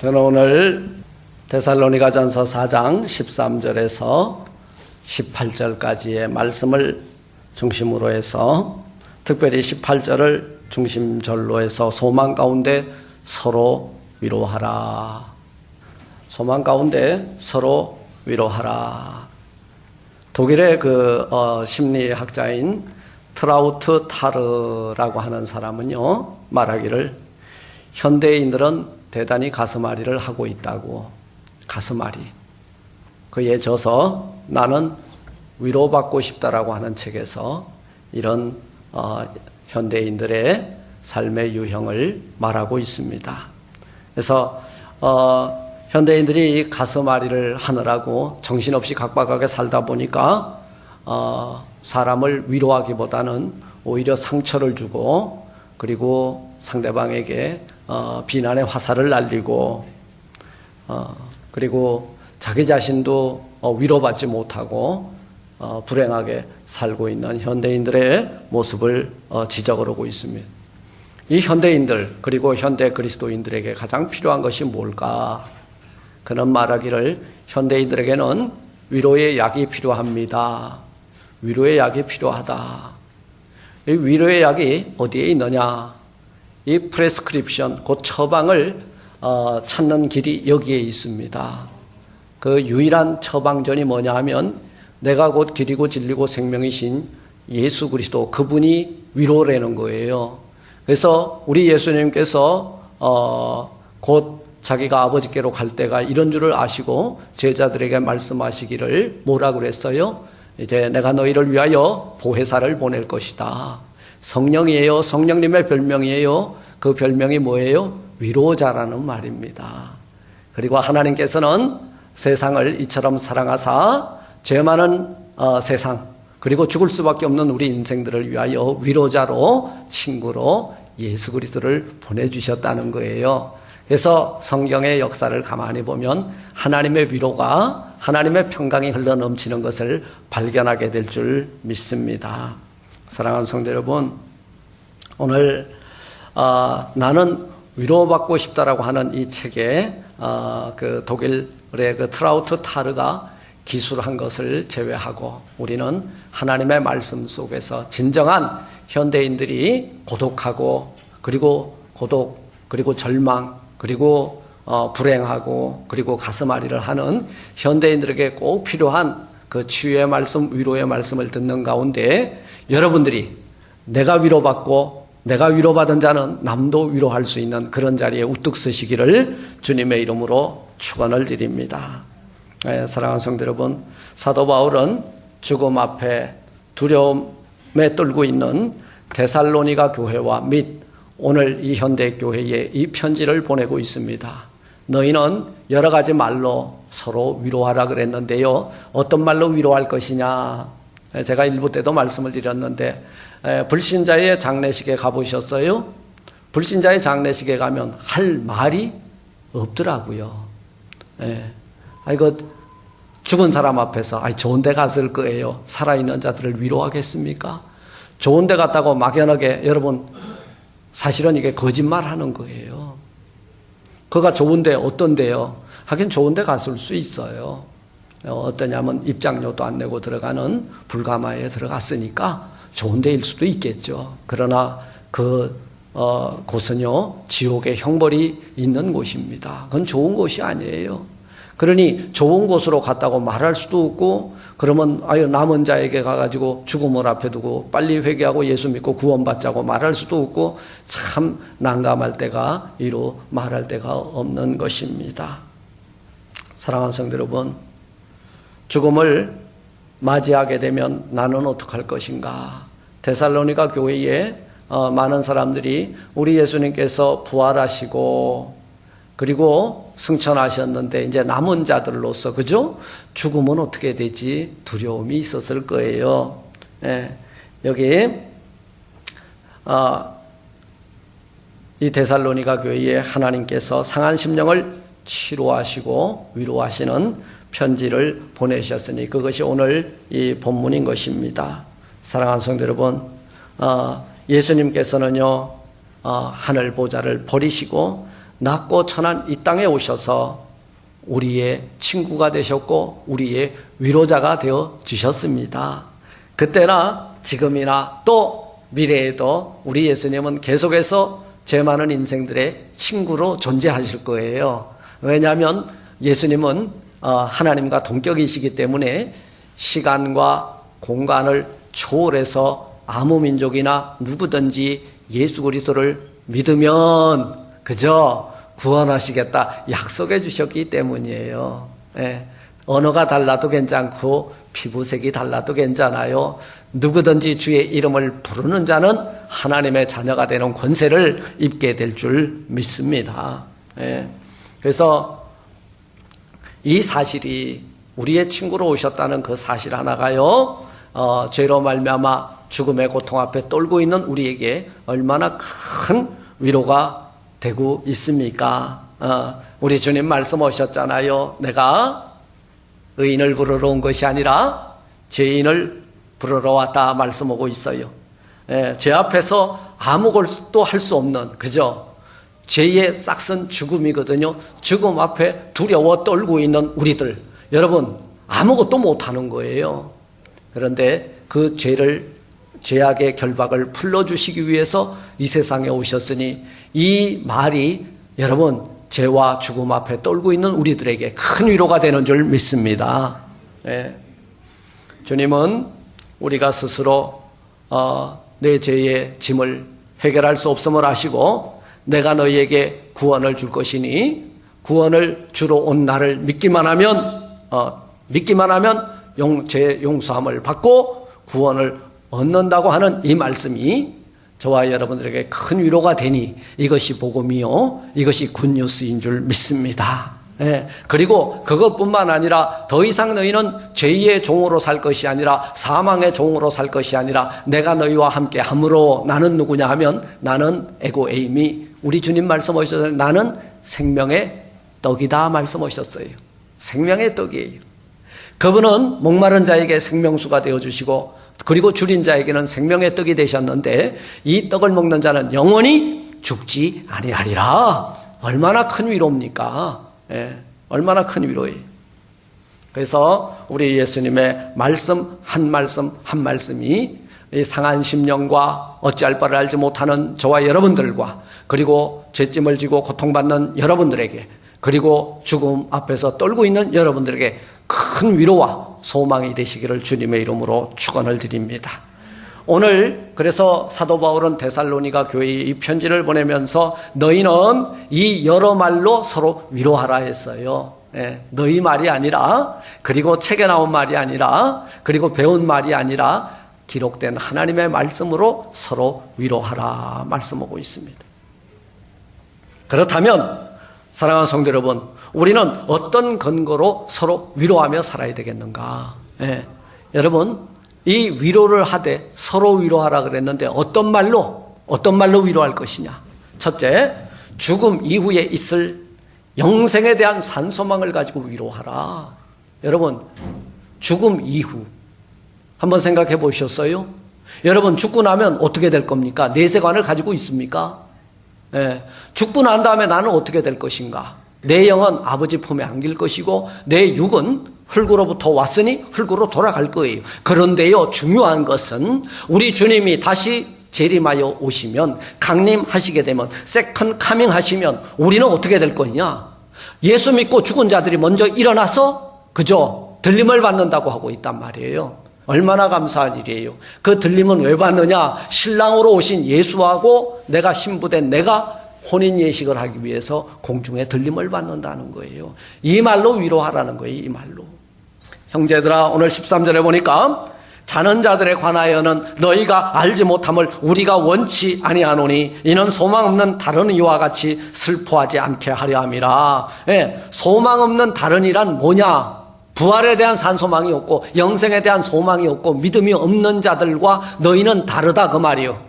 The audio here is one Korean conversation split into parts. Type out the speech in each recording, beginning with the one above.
저는 오늘 데살로니가전서 4장 13절에서 18절까지의 말씀을 중심으로 해서 특별히 18절을 중심절로 해서 소망 가운데 서로 위로하라. 소망 가운데 서로 위로하라. 독일의 심리학자인 트라우트 타르라고 하는 사람은요, 말하기를 현대인들은 대단히 가슴앓이를 하고 있다고. 가슴앓이. 그에 져서 나는 위로받고 싶다라고 하는 책에서 이런 현대인들의 삶의 유형을 말하고 있습니다. 그래서 현대인들이 가슴앓이를 하느라고 정신없이 각박하게 살다 보니까 사람을 위로하기보다는 오히려 상처를 주고, 그리고 상대방에게 비난의 화살을 날리고, 그리고 자기 자신도 위로받지 못하고 불행하게 살고 있는 현대인들의 모습을 지적을 하고 있습니다. 이 현대인들, 그리고 현대 그리스도인들에게 가장 필요한 것이 뭘까? 그는 말하기를 현대인들에게는 위로의 약이 필요합니다. 위로의 약이 필요하다. 이 위로의 약이 어디에 있느냐? 이 프레스크립션, 곧 처방을 찾는 길이 여기에 있습니다. 그 유일한 처방전이 뭐냐 하면 내가 곧 길이고 진리고 생명이신 예수 그리스도, 그분이 위로라는 거예요. 그래서 우리 예수님께서 곧 자기가 아버지께로 갈 때가 이런 줄을 아시고 제자들에게 말씀하시기를 뭐라고 그랬어요? 이제 내가 너희를 위하여 보혜사를 보낼 것이다. 성령이에요. 성령님의 별명이에요. 그 별명이 뭐예요? 위로자라는 말입니다. 그리고 하나님께서는 세상을 이처럼 사랑하사 죄 많은 세상, 그리고 죽을 수밖에 없는 우리 인생들을 위하여 위로자로, 친구로 예수 그리스도를 보내주셨다는 거예요. 그래서 성경의 역사를 가만히 보면 하나님의 위로가, 하나님의 평강이 흘러넘치는 것을 발견하게 될 줄 믿습니다. 사랑하는 성도 여러분, 오늘 나는 위로받고 싶다라고 하는 이 책에 그 독일의 그 트라우트 타르가 기술한 것을 제외하고 우리는 하나님의 말씀 속에서 진정한 현대인들이 고독하고, 그리고 절망, 그리고 불행하고, 그리고 가슴앓이를 하는 현대인들에게 꼭 필요한 그 치유의 말씀, 위로의 말씀을 듣는 가운데 여러분들이 내가 위로받고 내가 위로받은 자는 남도 위로할 수 있는 그런 자리에 우뚝 서시기를 주님의 이름으로 축원을 드립니다. 사랑하는 성도 여러분, 사도 바울은 죽음 앞에 두려움에 떨고 있는 데살로니가 교회와 및 오늘 이 현대 교회에 이 편지를 보내고 있습니다. 너희는 여러 가지 말로 서로 위로하라 그랬는데요, 어떤 말로 위로할 것이냐? 제가 일부 때도 말씀을 드렸는데, 불신자의 장례식에 가보셨어요? 불신자의 장례식에 가면 할 말이 없더라고요. 이거 죽은 사람 앞에서 좋은 데 갔을 거예요. 살아있는 자들을 위로하겠습니까? 좋은 데 갔다고 막연하게, 여러분 사실은 이게 거짓말하는 거예요. 그가 좋은데 어떤데요? 하긴 좋은 데 갔을 수 있어요. 어떠냐면 입장료도 안 내고 들어가는 불가마에 들어갔으니까 좋은 데일 수도 있겠죠. 그러나 곳은요, 지옥의 형벌이 있는 곳입니다. 그건 좋은 곳이 아니에요. 그러니 좋은 곳으로 갔다고 말할 수도 없고, 그러면 남은 자에게 가가지고 죽음을 앞에 두고 빨리 회개하고 예수 믿고 구원받자고 말할 수도 없고, 참 난감할 때가 이로 말할 데가 없는 것입니다. 사랑하는 성도 여러분, 죽음을 맞이하게 되면 나는 어떡할 것인가? 데살로니가 교회에 많은 사람들이 우리 예수님께서 부활하시고 그리고 승천하셨는데 이제 남은 자들로서, 그죠? 죽음은 어떻게 되지? 두려움이 있었을 거예요. 여기 이 데살로니가 교회에 하나님께서 상한 심령을 치료하시고 위로하시는 편지를 보내셨으니 그것이 오늘 이 본문인 것입니다. 사랑하는 성도 여러분, 예수님께서는요 하늘 보좌를 버리시고 낮고 천한 이 땅에 오셔서 우리의 친구가 되셨고 우리의 위로자가 되어 주셨습니다. 그때나 지금이나 또 미래에도 우리 예수님은 계속해서 죄 많은 인생들의 친구로 존재하실 거예요. 왜냐하면 예수님은 하나님과 동격이시기 때문에 시간과 공간을 초월해서 아무 민족이나 누구든지 예수 그리스도를 믿으면 그저 구원하시겠다 약속해 주셨기 때문이에요. 예. 언어가 달라도 괜찮고 피부색이 달라도 괜찮아요. 누구든지 주의 이름을 부르는 자는 하나님의 자녀가 되는 권세를 입게 될 줄 믿습니다. 예. 그래서 이 사실이 우리의 친구로 오셨다는 그 사실 하나가요, 죄로 말미암아 죽음의 고통 앞에 떨고 있는 우리에게 얼마나 큰 위로가 되고 있습니까? 우리 주님 말씀하셨잖아요. 내가 의인을 부르러 온 것이 아니라 죄인을 부르러 왔다 말씀하고 있어요. 제 앞에서 아무것도 할 수 없는 그저 죄의 싹슨 죽음이거든요. 죽음 앞에 두려워 떨고 있는 우리들, 여러분 아무것도 못하는 거예요. 그런데 그 죄악의 결박을 풀어주시기 위해서 이 세상에 오셨으니 이 말이 여러분 죄와 죽음 앞에 떨고 있는 우리들에게 큰 위로가 되는 줄 믿습니다. 네. 주님은 우리가 스스로 내 죄의 짐을 해결할 수 없음을 아시고 내가 너희에게 구원을 줄 것이니 구원을 주러 온 나를 믿기만 하면 죄 용서함을 받고 구원을 얻는다고 하는 이 말씀이 저와 여러분들에게 큰 위로가 되니 이것이 복음이요, 이것이 굿뉴스인 줄 믿습니다. 예, 그리고 그것뿐만 아니라 더 이상 너희는 죄의 종으로 살 것이 아니라 사망의 종으로 살 것이 아니라 내가 너희와 함께 함으로 나는 누구냐 하면 나는 에고 에이미, 우리 주님 말씀하셨잖아요. 나는 생명의 떡이다 말씀하셨어요. 생명의 떡이에요. 그분은 목마른 자에게 생명수가 되어주시고 그리고 줄인 자에게는 생명의 떡이 되셨는데 이 떡을 먹는 자는 영원히 죽지 아니하리라. 얼마나 큰 위로입니까? 예, 얼마나 큰 위로예요. 그래서 우리 예수님의 말씀 한 말씀이 이 상한 심령과 어찌할 바를 알지 못하는 저와 여러분들과 그리고 죄짐을 지고 고통받는 여러분들에게 그리고 죽음 앞에서 떨고 있는 여러분들에게 큰 위로와 소망이 되시기를 주님의 이름으로 축원을 드립니다. 오늘 그래서 사도 바울은 데살로니가 교회에 이 편지를 보내면서 너희는 이 여러 말로 서로 위로하라 했어요. 너희 말이 아니라 그리고 책에 나온 말이 아니라 그리고 배운 말이 아니라 기록된 하나님의 말씀으로 서로 위로하라 말씀하고 있습니다. 그렇다면 사랑하는 성도 여러분, 우리는 어떤 근거로 서로 위로하며 살아야 되겠는가? 여러분, 이 위로를 하되 서로 위로하라 그랬는데 어떤 말로 위로할 것이냐? 첫째, 죽음 이후에 있을 영생에 대한 산소망을 가지고 위로하라. 여러분, 죽음 이후 한번 생각해 보셨어요? 여러분, 죽고 나면 어떻게 될 겁니까? 내세관을 가지고 있습니까? 죽고 난 다음에 나는 어떻게 될 것인가? 내 영은 아버지 품에 안길 것이고 내 육은 흙으로부터 왔으니 흙으로 돌아갈 거예요. 그런데요, 중요한 것은 우리 주님이 다시 재림하여 오시면, 강림하시게 되면, 세컨 카밍 하시면 우리는 어떻게 될 거냐? 예수 믿고 죽은 자들이 먼저 일어나서 그저 들림을 받는다고 하고 있단 말이에요. 얼마나 감사한 일이에요. 그 들림은 왜 받느냐? 신랑으로 오신 예수하고 내가 신부된 내가 혼인 예식을 하기 위해서 공중에 들림을 받는다는 거예요. 이 말로 위로하라는 거예요. 이 말로. 형제들아, 오늘 13절에 보니까 자는 자들에 관하여는 너희가 알지 못함을 우리가 원치 아니하노니 이는 소망 없는 다른 이와 같이 슬퍼하지 않게 하려 함이라. 소망 없는 다른 이란 뭐냐? 부활에 대한 산소망이 없고 영생에 대한 소망이 없고 믿음이 없는 자들과 너희는 다르다 그 말이요.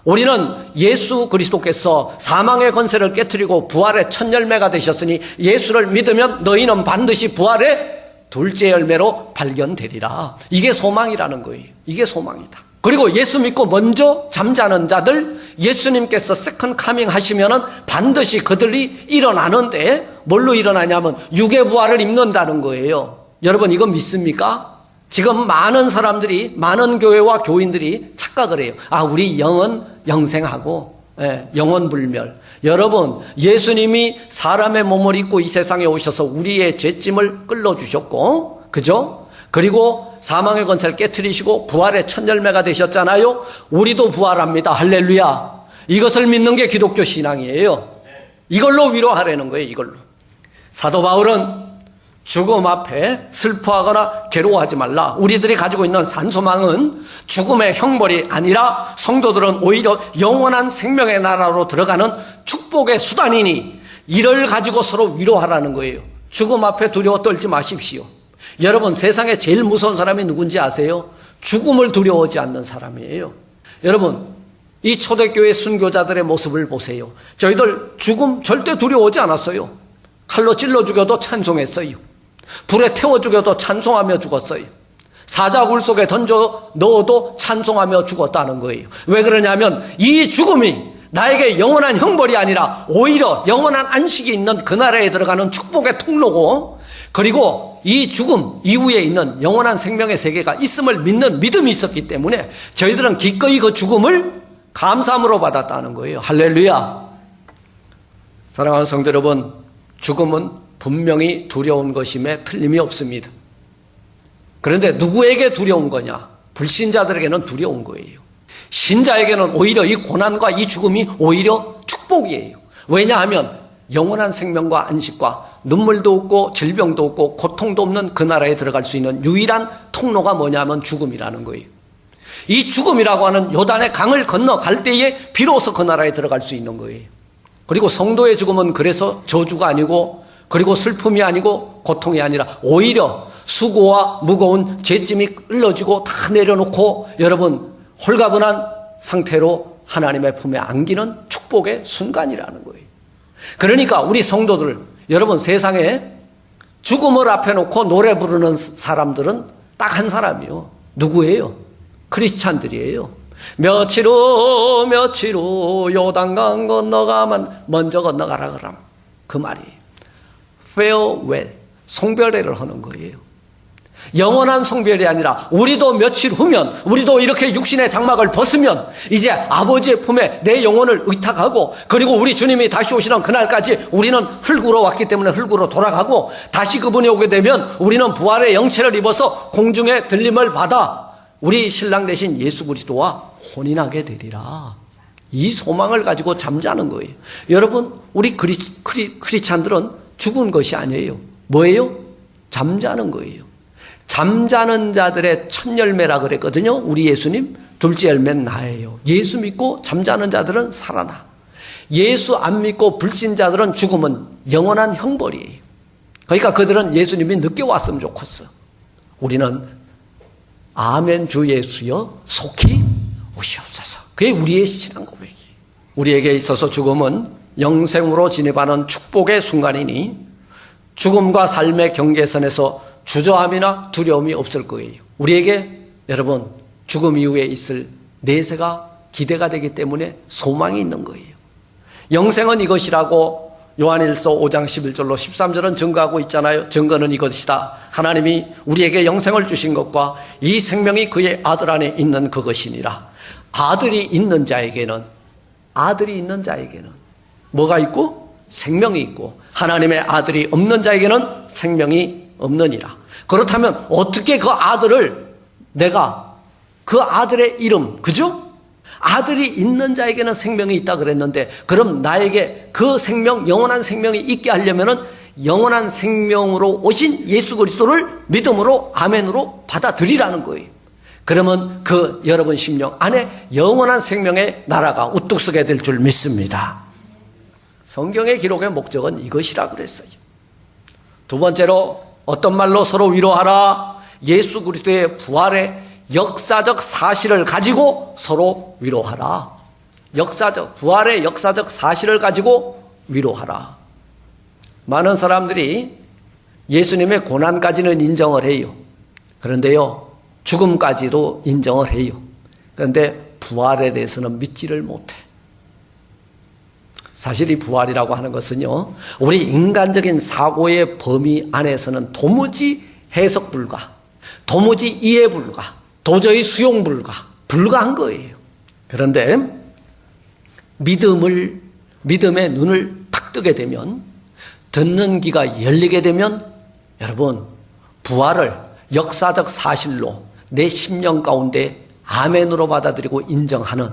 우리는 예수 그리스도께서 사망의 권세를 깨뜨리고 부활의 첫 열매가 되셨으니 예수를 믿으면 너희는 반드시 부활의 둘째 열매로 발견되리라. 이게 소망이라는 거예요. 이게 소망이다. 그리고 예수 믿고 먼저 잠자는 자들, 예수님께서 세컨 카밍 하시면은 반드시 그들이 일어나는데 뭘로 일어나냐면 육의 부활을 입는다는 거예요. 여러분 이거 믿습니까? 지금 많은 사람들이, 많은 교회와 교인들이 착각을 해요. 우리 영은 영생하고 영원 불멸. 여러분, 예수님이 사람의 몸을 입고 이 세상에 오셔서 우리의 죄짐을 끌어주셨고, 그죠? 그리고 사망의 권세를 깨트리시고 부활의 첫 열매가 되셨잖아요. 우리도 부활합니다. 할렐루야. 이것을 믿는 게 기독교 신앙이에요. 이걸로 위로하라는 거예요. 이걸로. 사도 바울은 죽음 앞에 슬퍼하거나 괴로워하지 말라. 우리들이 가지고 있는 산소망은 죽음의 형벌이 아니라 성도들은 오히려 영원한 생명의 나라로 들어가는 축복의 수단이니 이를 가지고 서로 위로하라는 거예요. 죽음 앞에 두려워 떨지 마십시오. 여러분, 세상에 제일 무서운 사람이 누군지 아세요? 죽음을 두려워하지 않는 사람이에요. 여러분, 이 초대교회 순교자들의 모습을 보세요. 저희들 죽음 절대 두려워하지 않았어요. 칼로 찔러 죽여도 찬송했어요. 불에 태워 죽여도 찬송하며 죽었어요. 사자굴 속에 던져 넣어도 찬송하며 죽었다는 거예요. 왜 그러냐면 이 죽음이 나에게 영원한 형벌이 아니라 오히려 영원한 안식이 있는 그 나라에 들어가는 축복의 통로고, 그리고 이 죽음 이후에 있는 영원한 생명의 세계가 있음을 믿는 믿음이 있었기 때문에 저희들은 기꺼이 그 죽음을 감사함으로 받았다는 거예요. 할렐루야. 사랑하는 성도 여러분, 죽음은 분명히 두려운 것임에 틀림이 없습니다. 그런데 누구에게 두려운 거냐? 불신자들에게는 두려운 거예요. 신자에게는 오히려 이 고난과 이 죽음이 오히려 축복이에요. 왜냐하면 영원한 생명과 안식과 눈물도 없고 질병도 없고 고통도 없는 그 나라에 들어갈 수 있는 유일한 통로가 뭐냐면 죽음이라는 거예요. 이 죽음이라고 하는 요단의 강을 건너갈 때에 비로소 그 나라에 들어갈 수 있는 거예요. 그리고 성도의 죽음은 그래서 저주가 아니고, 그리고 슬픔이 아니고 고통이 아니라 오히려 수고와 무거운 죄짐이 끌어지고 다 내려놓고 여러분 홀가분한 상태로 하나님의 품에 안기는 축복의 순간이라는 거예요. 그러니까 우리 성도들, 여러분 세상에 죽음을 앞에 놓고 노래 부르는 사람들은 딱 한 사람이요. 누구예요? 크리스찬들이에요. 며칠 후 요단강 건너가면 먼저 건너가라 그러면 그 말이에요. farewell, 송별회를 하는 거예요. 영원한 송별이 아니라 우리도 며칠 후면, 우리도 이렇게 육신의 장막을 벗으면 이제 아버지의 품에 내 영혼을 의탁하고, 그리고 우리 주님이 다시 오시는 그날까지 우리는 흙으로 왔기 때문에 흙으로 돌아가고, 다시 그분이 오게 되면 우리는 부활의 영체를 입어서 공중의 들림을 받아 우리 신랑 되신 예수 그리스도와 혼인하게 되리라. 이 소망을 가지고 잠자는 거예요. 여러분, 우리 크리스찬들은 죽은 것이 아니에요. 뭐예요? 잠자는 거예요. 잠자는 자들의 첫 열매라 그랬거든요. 우리 예수님. 둘째 열매는 나예요. 예수 믿고 잠자는 자들은 살아나. 예수 안 믿고 불신자들은 죽으면 영원한 형벌이에요. 그러니까 그들은 예수님이 늦게 왔으면 좋겠어. 우리는 아멘 주 예수여 속히 오시옵소서. 그게 우리의 신앙 고백이에요. 우리에게 있어서 죽음은 영생으로 진입하는 축복의 순간이니 죽음과 삶의 경계선에서 주저함이나 두려움이 없을 거예요. 우리에게 여러분 죽음 이후에 있을 내세가 기대가 되기 때문에 소망이 있는 거예요. 영생은 이것이라고 요한일서 5장 11절로 13절은 증거하고 있잖아요. 증거는 이것이다. 하나님이 우리에게 영생을 주신 것과 이 생명이 그의 아들 안에 있는 그것이니라. 아들이 있는 자에게는 뭐가 있고? 생명이 있고, 하나님의 아들이 없는 자에게는 생명이 없느니라. 그렇다면 어떻게 그 아들을 내가 그 아들의 이름, 그죠? 아들이 있는 자에게는 생명이 있다 그랬는데, 그럼 나에게 그 생명, 영원한 생명이 있게 하려면은 영원한 생명으로 오신 예수 그리스도를 믿음으로 아멘으로 받아들이라는 거예요. 그러면 그 여러분 심령 안에 영원한 생명의 나라가 우뚝 서게 될 줄 믿습니다. 성경의 기록의 목적은 이것이라 그랬어요. 두 번째로 어떤 말로 서로 위로하라? 예수 그리스도의 부활의 역사적 사실을 가지고 서로 위로하라. 부활의 역사적 사실을 가지고 위로하라. 많은 사람들이 예수님의 고난까지는 인정을 해요. 그런데요, 죽음까지도 인정을 해요. 그런데 부활에 대해서는 믿지를 못해. 사실 이 부활이라고 하는 것은요, 우리 인간적인 사고의 범위 안에서는 도무지 해석 불가, 도무지 이해 불가, 도저히 수용 불가한 거예요. 그런데 믿음의 눈을 탁 뜨게 되면, 듣는 귀가 열리게 되면, 여러분, 부활을 역사적 사실로 내 심령 가운데 아멘으로 받아들이고 인정하는,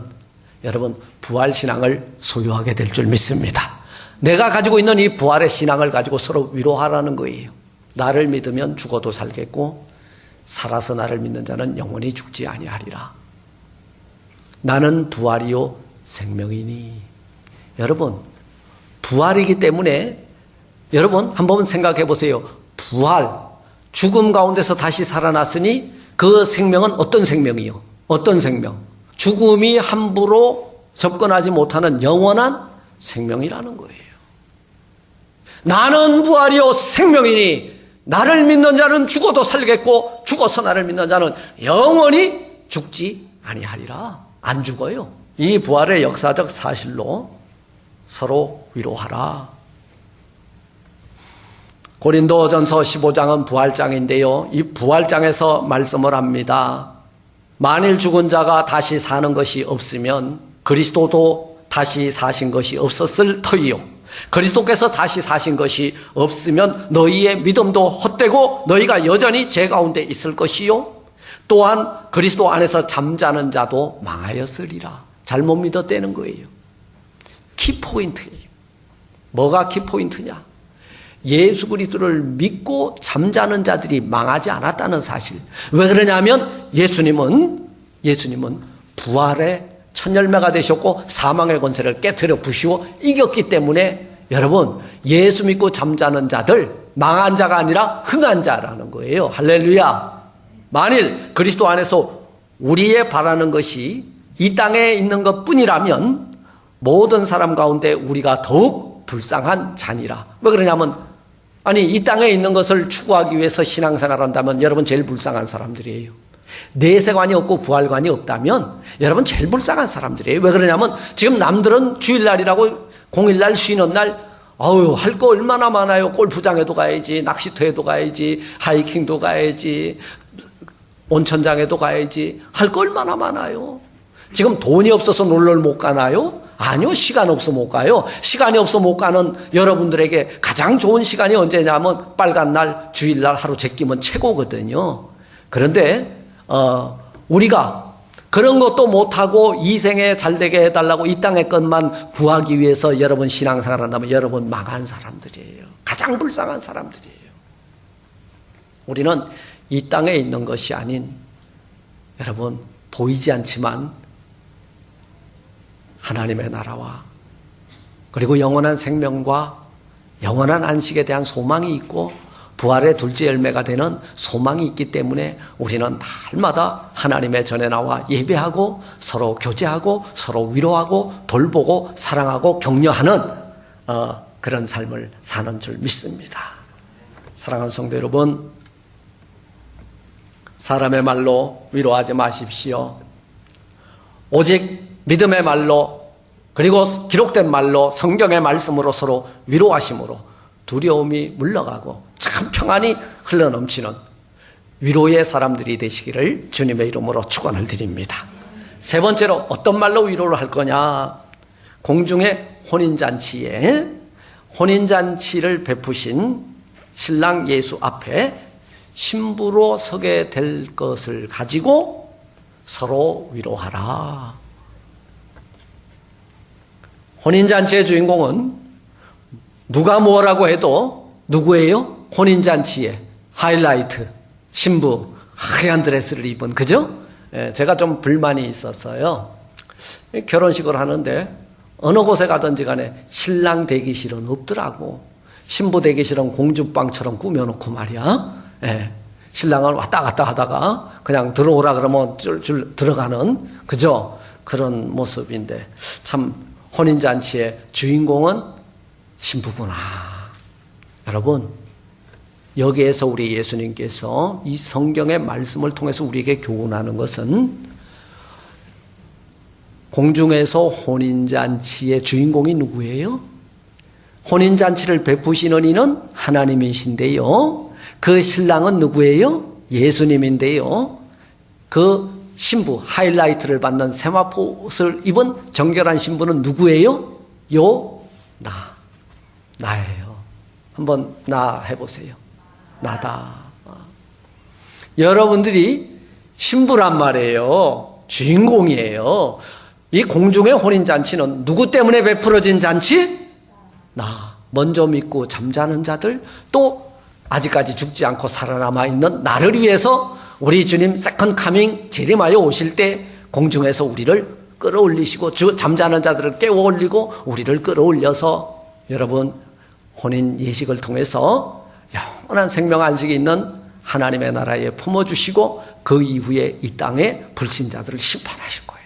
여러분, 부활신앙을 소유하게 될 줄 믿습니다. 내가 가지고 있는 이 부활의 신앙을 가지고 서로 위로하라는 거예요. 나를 믿으면 죽어도 살겠고 살아서 나를 믿는 자는 영원히 죽지 아니하리라. 나는 부활이요 생명이니. 여러분, 부활이기 때문에 여러분 한번 생각해 보세요. 부활, 죽음 가운데서 다시 살아났으니 그 생명은 어떤 생명이요? 어떤 생명? 죽음이 함부로 접근하지 못하는 영원한 생명이라는 거예요. 나는 부활이요 생명이니 나를 믿는 자는 죽어도 살겠고 죽어서 나를 믿는 자는 영원히 죽지 아니하리라. 안 죽어요. 이 부활의 역사적 사실로 서로 위로하라. 고린도전서 15장은 부활장인데요. 이 부활장에서 말씀을 합니다. 만일 죽은 자가 다시 사는 것이 없으면 그리스도도 다시 사신 것이 없었을 터이요. 그리스도께서 다시 사신 것이 없으면 너희의 믿음도 헛되고 너희가 여전히 죄 가운데 있을 것이요. 또한 그리스도 안에서 잠자는 자도 망하였으리라. 잘못 믿었다는 거예요. 키포인트예요. 뭐가 키포인트냐? 예수 그리스도를 믿고 잠자는 자들이 망하지 않았다는 사실. 왜 그러냐면 예수님은 부활의 첫 열매가 되셨고 사망의 권세를 깨트려 부시고 이겼기 때문에 여러분, 예수 믿고 잠자는 자들, 망한 자가 아니라 흥한 자라는 거예요. 할렐루야. 만일 그리스도 안에서 우리의 바라는 것이 이 땅에 있는 것뿐이라면 모든 사람 가운데 우리가 더욱 불쌍한 자니라. 왜 그러냐면 이 땅에 있는 것을 추구하기 위해서 신앙생활을 한다면 여러분 제일 불쌍한 사람들이에요. 내세관이 없고 부활관이 없다면 여러분 제일 불쌍한 사람들이에요. 왜 그러냐면 지금 남들은 주일날이라고 공일날 쉬는 날 할 거 얼마나 많아요. 골프장에도 가야지, 낚시터에도 가야지, 하이킹도 가야지, 온천장에도 가야지. 할 거 얼마나 많아요. 지금 돈이 없어서 놀러 못 가나요? 아니요. 시간 없어 못 가요. 시간이 없어 못 가는 여러분들에게 가장 좋은 시간이 언제냐면 빨간 날, 주일날 하루 제끼면 최고거든요. 그런데 우리가 그런 것도 못하고 이 생에 잘되게 해달라고 이 땅의 것만 구하기 위해서 여러분 신앙생활 한다면 여러분 망한 사람들이에요. 가장 불쌍한 사람들이에요. 우리는 이 땅에 있는 것이 아닌 여러분 보이지 않지만 하나님의 나라와 그리고 영원한 생명과 영원한 안식에 대한 소망이 있고 부활의 둘째 열매가 되는 소망이 있기 때문에 우리는 날마다 하나님의 전에 나와 예배하고 서로 교제하고 서로 위로하고 돌보고 사랑하고 격려하는 그런 삶을 사는 줄 믿습니다. 사랑하는 성도 여러분, 사람의 말로 위로하지 마십시오. 오직 믿음의 말로 그리고 기록된 말로 성경의 말씀으로 서로 위로하심으로 두려움이 물러가고 참 평안이 흘러넘치는 위로의 사람들이 되시기를 주님의 이름으로 축원을 드립니다. 세 번째로 어떤 말로 위로를 할 거냐? 공중의 혼인잔치를 베푸신 신랑 예수 앞에 신부로 서게 될 것을 가지고 서로 위로하라. 혼인잔치의 주인공은 누가 뭐라고 해도 누구예요? 혼인잔치의 하이라이트, 신부, 하얀 드레스를 입은, 그죠? 제가 좀 불만이 있었어요. 결혼식을 하는데 어느 곳에 가든지 간에 신랑 대기실은 없더라고. 신부 대기실은 공주방처럼 꾸며놓고 말이야. 신랑은 왔다 갔다 하다가 그냥 들어오라 그러면 줄 들어가는, 그죠? 그런 모습인데 참 혼인잔치의 주인공은 신부구나. 여러분, 여기에서 우리 예수님께서 이 성경의 말씀을 통해서 우리에게 교훈하는 것은 공중에서 혼인잔치의 주인공이 누구예요? 혼인잔치를 베푸시는 이는 하나님이신데요. 그 신랑은 누구예요? 예수님인데요. 그 신부, 하이라이트를 받는 세마포옷을 입은 정결한 신부는 누구예요? 나예요. 한번 나 해보세요. 나다. 여러분들이 신부란 말이에요. 주인공이에요. 이 공중의 혼인잔치는 누구 때문에 베풀어진 잔치? 나. 먼저 믿고 잠자는 자들, 또 아직까지 죽지 않고 살아남아 있는 나를 위해서 우리 주님 세컨 카밍 재림하여 오실 때 공중에서 우리를 끌어올리시고 잠자는 자들을 깨워올리고 우리를 끌어올려서 여러분 혼인 예식을 통해서 영원한 생명 안식이 있는 하나님의 나라에 품어주시고 그 이후에 이 땅에 불신자들을 심판하실 거예요.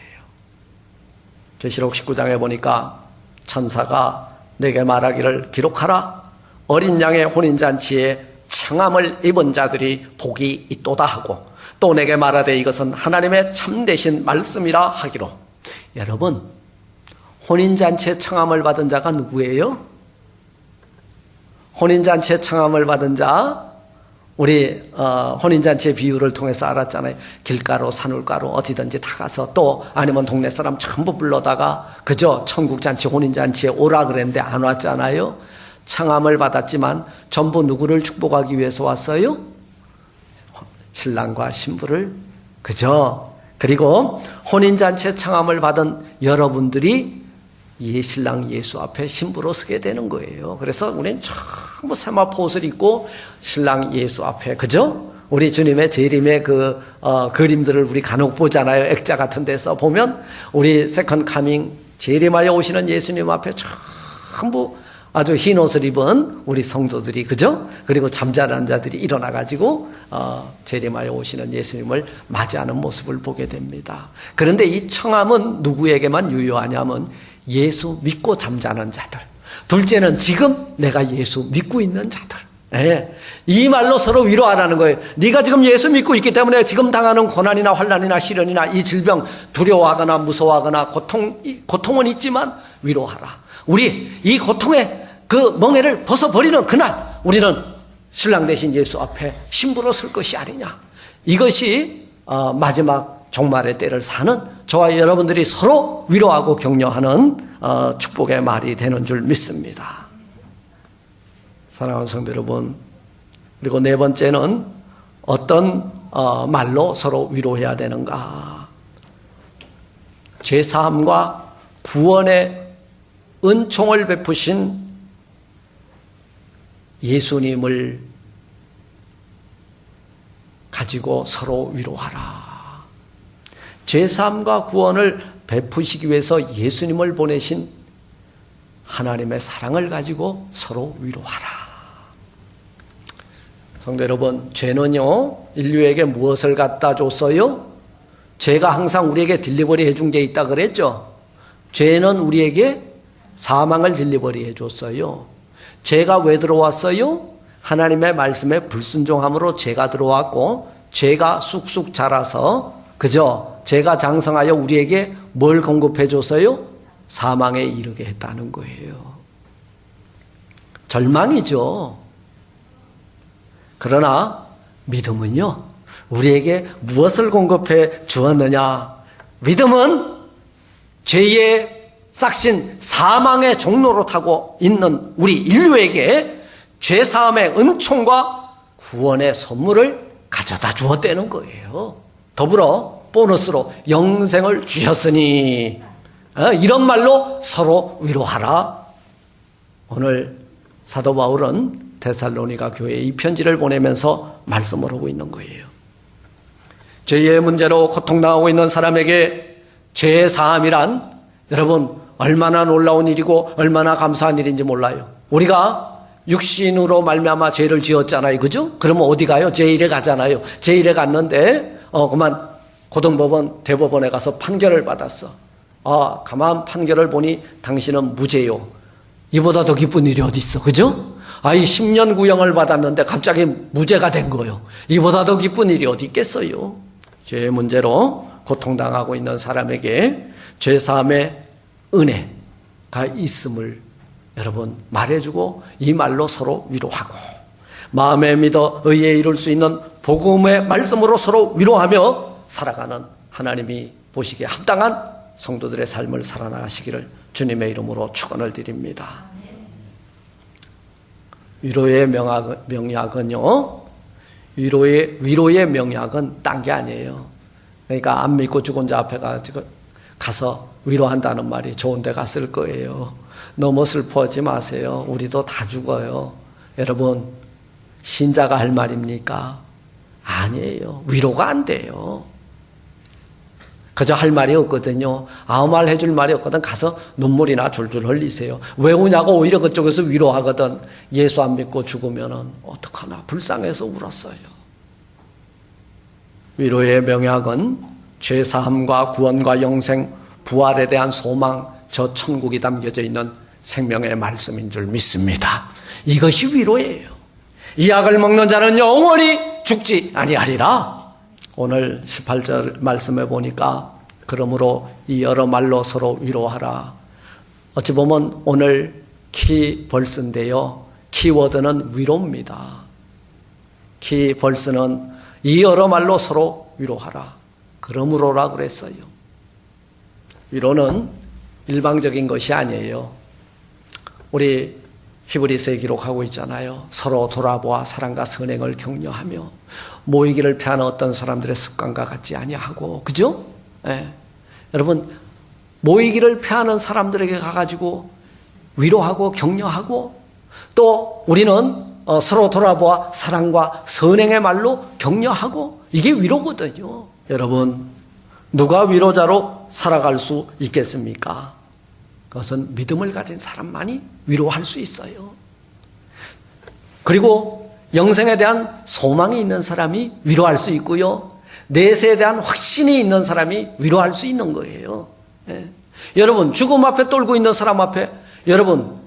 계시록 19장에 보니까 천사가 내게 말하기를 기록하라. 어린 양의 혼인잔치에 청함을 입은 자들이 복이 있도다 하고 또 내게 말하되 이것은 하나님의 참되신 말씀이라 하기로. 여러분, 혼인잔치에 청함을 받은 자가 누구예요? 혼인잔치에 청함을 받은 자, 우리 혼인잔치의 비유를 통해서 알았잖아요. 길가로 산울가로 어디든지 다 가서 또 아니면 동네 사람 전부 불러다가 그저 천국잔치 혼인잔치에 오라 그랬는데 안 왔잖아요. 청함을 받았지만 전부 누구를 축복하기 위해서 왔어요? 신랑과 신부를. 그죠? 그리고 혼인잔치에 청함을 받은 여러분들이 이 신랑 예수 앞에 신부로 서게 되는 거예요. 그래서 우리는 전부 세마포옷을 입고 신랑 예수 앞에, 그죠? 우리 주님의 재림의 그림들을 우리 간혹 보잖아요. 액자 같은 데서 보면 우리 세컨 카밍 재림하여 오시는 예수님 앞에 전부 아주 흰 옷을 입은 우리 성도들이, 그죠? 그리고 잠자는 자들이 일어나가지고 재림하여 오시는 예수님을 맞이하는 모습을 보게 됩니다. 그런데 이 청함은 누구에게만 유효하냐면 예수 믿고 잠자는 자들. 둘째는 지금 내가 예수 믿고 있는 자들. 네. 이 말로 서로 위로하라는 거예요. 네가 지금 예수 믿고 있기 때문에 지금 당하는 고난이나 환난이나 시련이나 이 질병 두려워하거나 무서워하거나 고통은 있지만 위로하라. 우리 이 고통의 그 멍에를 벗어버리는 그날 우리는 신랑 대신 예수 앞에 신부로 설 것이 아니냐. 이것이 마지막 종말의 때를 사는 저와 여러분들이 서로 위로하고 격려하는 축복의 말이 되는 줄 믿습니다. 사랑하는 성도 여러분, 그리고 네 번째는 어떤 말로 서로 위로해야 되는가. 죄사함과 구원의 은총을 베푸신 예수님을 가지고 서로 위로하라. 죄사함과 구원을 베푸시기 위해서 예수님을 보내신 하나님의 사랑을 가지고 서로 위로하라. 성도 여러분, 죄는요, 인류에게 무엇을 갖다 줬어요? 죄가 항상 우리에게 딜리버리 해준 게 있다 그랬죠? 죄는 우리에게 사망을 딜리버리 해줬어요. 죄가 왜 들어왔어요? 하나님의 말씀에 불순종함으로 죄가 들어왔고, 죄가 쑥쑥 자라서, 그죠? 죄가 장성하여 우리에게 뭘 공급해 줬어요? 사망에 이르게 했다는 거예요. 절망이죠. 그러나 믿음은요, 우리에게 무엇을 공급해 주었느냐? 믿음은 죄의 싹신 사망의 종로로 타고 있는 우리 인류에게 죄사함의 은총과 구원의 선물을 가져다 주었다는 거예요. 더불어 보너스로 영생을 주셨으니 이런 말로 서로 위로하라. 오늘 사도 바울은 데살로니가 교회에 이 편지를 보내면서 말씀을 하고 있는 거예요. 죄의 문제로 고통당하고 있는 사람에게 죄의 사함이란 여러분 얼마나 놀라운 일이고 얼마나 감사한 일인지 몰라요. 우리가 육신으로 말미암아 죄를 지었잖아요. 그죠? 그러면 어디 가요? 제1에 가잖아요. 제1에 갔는데 그만 고등법원 대법원에 가서 판결을 받았어. 가만 판결을 보니 당신은 무죄요. 이보다 더 기쁜 일이 어디 있어. 그죠? 이 10년 구형을 받았는데 갑자기 무죄가 된 거예요. 이보다 더 기쁜 일이 어디 있겠어요. 죄의 문제로 고통당하고 있는 사람에게 죄사함의 은혜가 있음을 여러분 말해주고 이 말로 서로 위로하고 마음에 믿어 의에 이룰 수 있는 복음의 말씀으로 서로 위로하며 살아가는 하나님이 보시기에 합당한 성도들의 삶을 살아나가시기를 주님의 이름으로 축원을 드립니다. 위로의 명약은요, 위로의 명약은 딴 게 아니에요. 그러니까 안 믿고 죽은 자 앞에 가서 위로한다는 말이 좋은 데 갔을 거예요. 너무 슬퍼하지 마세요. 우리도 다 죽어요. 여러분, 신자가 할 말입니까? 아니에요. 위로가 안 돼요. 그저 할 말이 없거든요. 아무 말 해줄 말이 없거든. 가서 눈물이나 줄줄 흘리세요. 왜 우냐고 오히려 그쪽에서 위로하거든. 예수 안 믿고 죽으면은 어떡하나 불쌍해서 울었어요. 위로의 명약은 죄사함과 구원과 영생, 부활에 대한 소망, 저 천국이 담겨져 있는 생명의 말씀인 줄 믿습니다. 이것이 위로예요. 이 약을 먹는 자는 영원히 죽지 아니하리라. 오늘 18절 말씀해 보니까 그러므로 이 여러 말로 서로 위로하라. 어찌 보면 오늘 키벌스인데요. 키워드는 위로입니다. 키벌스는 이 여러 말로 서로 위로하라. 그러므로라 그랬어요. 위로는 일방적인 것이 아니에요. 우리 히브리서에 기록하고 있잖아요. 서로 돌아보아 사랑과 선행을 격려하며 모이기를 피하는 어떤 사람들의 습관과 같지 아니하고, 그죠? 예. 여러분, 모이기를 피하는 사람들에게 가가지고 위로하고 격려하고, 또 우리는 서로 돌아보아 사랑과 선행의 말로 격려하고, 이게 위로거든요. 여러분, 누가 위로자로 살아갈 수 있겠습니까? 그것은 믿음을 가진 사람만이 위로할 수 있어요. 그리고 영생에 대한 소망이 있는 사람이 위로할 수 있고요. 내세에 대한 확신이 있는 사람이 위로할 수 있는 거예요. 예. 여러분, 죽음 앞에 떨고 있는 사람 앞에 여러분,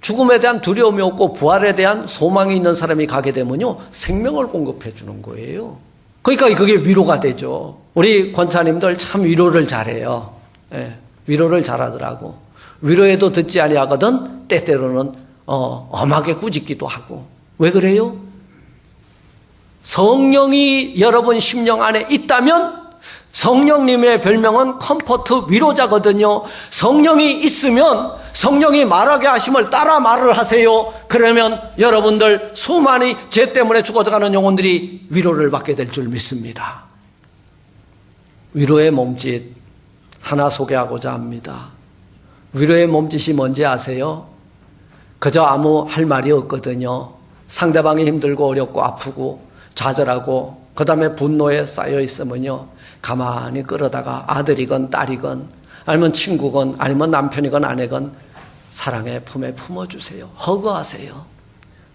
죽음에 대한 두려움이 없고 부활에 대한 소망이 있는 사람이 가게 되면요, 생명을 공급해 주는 거예요. 그러니까 그게 위로가 되죠. 우리 권사님들 참 위로를 잘해요. 예. 위로를 잘하더라고. 위로해도 듣지 아니하거든 때때로는 엄하게 꾸짖기도 하고. 왜 그래요? 성령이 여러분 심령 안에 있다면 성령님의 별명은 컴포트 위로자거든요. 성령이 있으면 성령이 말하게 하심을 따라 말을 하세요. 그러면 여러분들 수많이 죄 때문에 죽어가는 영혼들이 위로를 받게 될 줄 믿습니다. 위로의 몸짓 하나 소개하고자 합니다. 위로의 몸짓이 뭔지 아세요? 그저 아무 할 말이 없거든요. 상대방이 힘들고 어렵고 아프고 좌절하고 그 다음에 분노에 쌓여 있으면요, 가만히 끌어다가 아들이건 딸이건 아니면 친구건 아니면 남편이건 아내건 사랑의 품에 품어주세요. 허그하세요.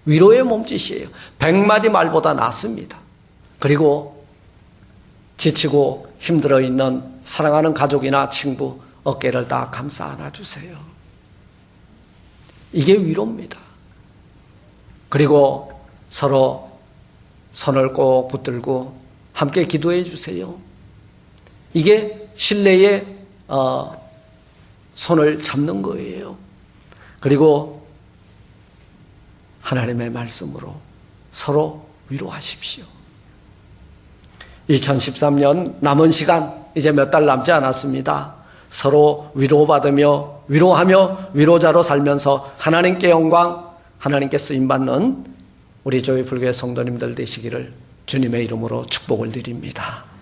위로의 몸짓이에요. 100마디 말보다 낫습니다. 그리고 지치고 힘들어 있는 사랑하는 가족이나 친구 어깨를 다 감싸 안아주세요. 이게 위로입니다. 그리고 서로 손을 꼭 붙들고 함께 기도해 주세요. 이게 신뢰의 손을 잡는 거예요. 그리고 하나님의 말씀으로 서로 위로하십시오. 2013년 남은 시간 이제 몇 달 남지 않았습니다. 서로 위로받으며 위로하며 위로자로 살면서 하나님께 영광, 하나님께 쓰임받는 우리 조이풀교회 성도님들 되시기를 주님의 이름으로 축복을 드립니다.